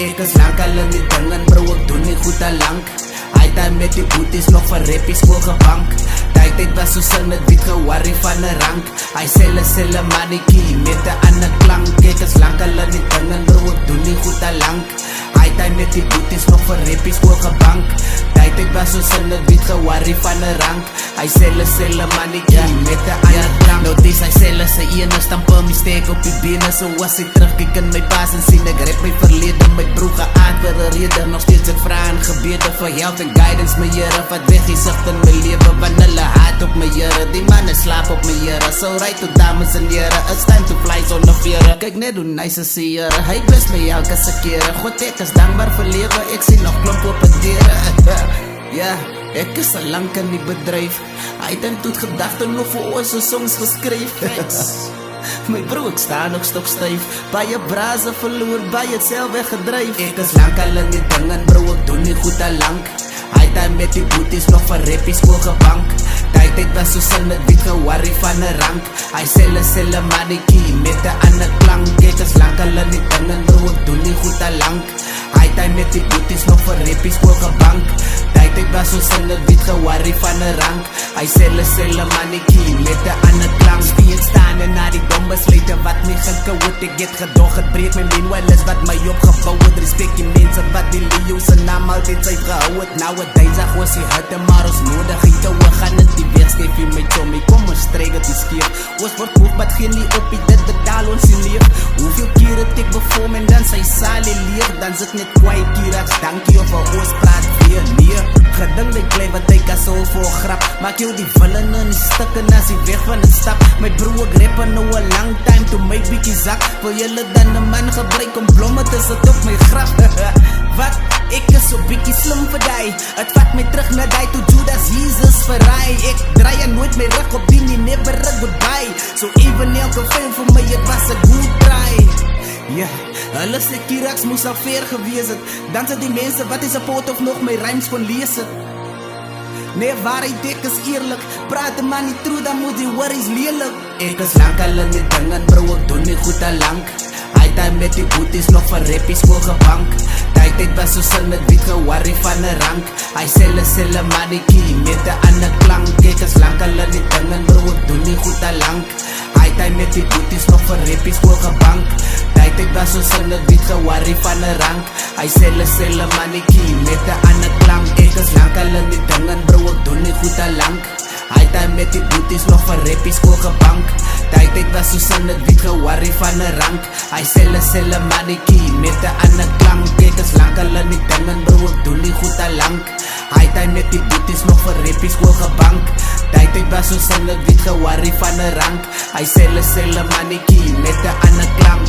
Ek is lang al in die ding en bro, ek doen nie goed al lang. Hy daar met die boeties nog vir rappies volgebank. Tijd was so sin het weet gewarrie van 'n rank. Hy selle mannetjie met 'n ander klank. Ek is lang al in die ding en bro, ek doen nie goed al lang. Hy daar met die boeties nog vir rappies volgebank. Tijd was so sin het weet gewarrie van 'n rank. Hy selle mannetjie met 'n ander klank. Nou dis hy selle sy ene stampe my steek op die bene. So was hy terugkyk in my pas en sien ek rap my verlede. My broer geaard vir 'n rede. Nog steeds ek vra en gebede vir help en guidance. My Here wat weg die sigte in my lewe. Want hulle haat op my Here. Die manne slaap op my Here. So right to dames en here, it's time to fly sonder vere. Kyk net hoe nice is die Here. Hy bless my elke se kere. God ek is dankbaar vir lewe. Ek sien nog klomp op die deure. Ja, ek is al lank in die bedryf. Hy het en toet gedagte nog vir ons so songs geskryf. My bro, ek sta nog stok styf. Baie braze verloor, baie het self weggedryf. Ek is lang al in die ding en bro, ek doen nie goed al lang. Hy daar met die boeties nog vir rappies volgebank. Tijd was so sin het weet gewarrie van 'n rank. Hy selle mannetjie met 'n ander klank. Ek is lang al in die ding en bro, ek doen nie goed al lang. Hy daar met die boeties nog vir rappies volgebank. Tijd was so sin het weet gewarrie van 'n rank. Hy selle mannetjie met 'n ander klank. Steeds staan en na die dom besluite wat my gehou het. Ek het gedog, het breek my meanwhile is wat my opgebou het. Respect die mense wat die Leo se naam altyd sy gehou het. Nowadays ag was die hitte maar ons nodig het te gaan in die weerskep vir my chommy. Kom ons streek het die skeef. Ons word hoog wat geen nie op die dit betaal ons die leef. Hoeveel keer het ek bevorm en dan sy salie leeg. Dan sit net kwaai kieraks, dankie of ons praat weer nee. Gedink die klei wat ek as al voor grap. Maak jou die vullen in die stukken as die weg van die stap. My broer ek rappe nou a long time to my bietjie zak. Wil jylle dan 'n man gebruik om blomme te sit op my graf. Wat? Ek is so bietjie slim vir die. Het vat my terug na die toe Judas Jesus verraai. Ek draai nooit my rug op die nie, never a goodbye. So even elke film vir my, het was a good try. Ja, hulle sê Kirax moes al ver gewees het. Dan sit die mense wat is support of nog my rhymes kon lees het. Nee, waarheid ek is eerlik. Praat die man nie true, dan moet die worries lelik. Ek is lang al in die ding en bro, ek doen nie goed al lang. Hy daar met die boeties nog vir rappies volgebank. Tijd was so sin het weet gewarrie van 'n rank. Hy selle mannetjie met 'n ander klank. Ek is lang al in die ding en bro, ek doen nie goed al lang. Hy daar met die boeties nog vir rappies volgebank. Tijd was so sin het weet gewarrie van 'n rank. Hy selle mannetjie met 'n ander klank. Ek is lang al in die ding en bro, ek doen nie goed al lang. Hy daar met die boeties nog vir rappies volgebank. Tijd was so sin het weet gewarrie van 'n rank. Hy selle mannetjie met 'n ander klank. Ek is lang al in die ding en bro, ek doen nie goed al lang. Hy daar met die boeties nog vir rappies volgebank. Tijd was so sin het weet gewarrie van 'n rank. Hy selle mannetjie met 'n ander klank.